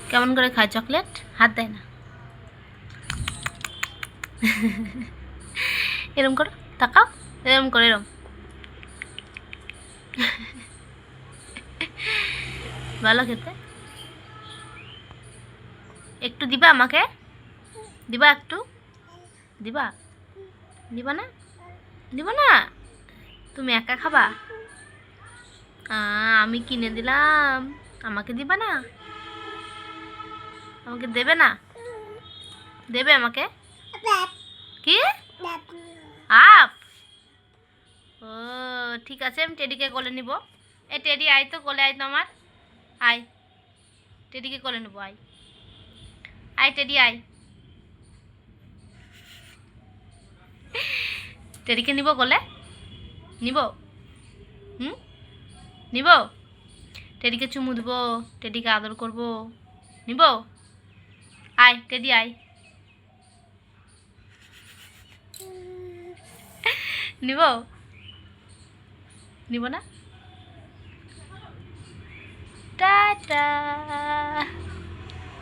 কেমন করে খায় চকলেট? হাত দেয় না। এরম করো, তাকাও, এরম করে, এরম। ভালো খেতে। একটু দিবা আমাকে? দিবা একটু? দিবা? দিবা না? দিবা না? তুমি একা খাবা? আমি কিনে দিলাম, আমাকে দিবা না? আমাকে দেবে না? দেবে আমাকে? কি? আপ? ও ঠিক আছে, আমি টেডিকে কোলে নিব। এ টেডি আয় তো, কোলে আয় তো আমার। আয়, টেডিকে কোলে নেবো, আয়। আয় টেডি আয়। টেডিকে নিব কোলে? নিব? হুম, নিব? টেডিকে চুমু দেবো, টেডিকে আদর করব, নিব? আয় টেডি আয়। নিব? নিব না? টাটা।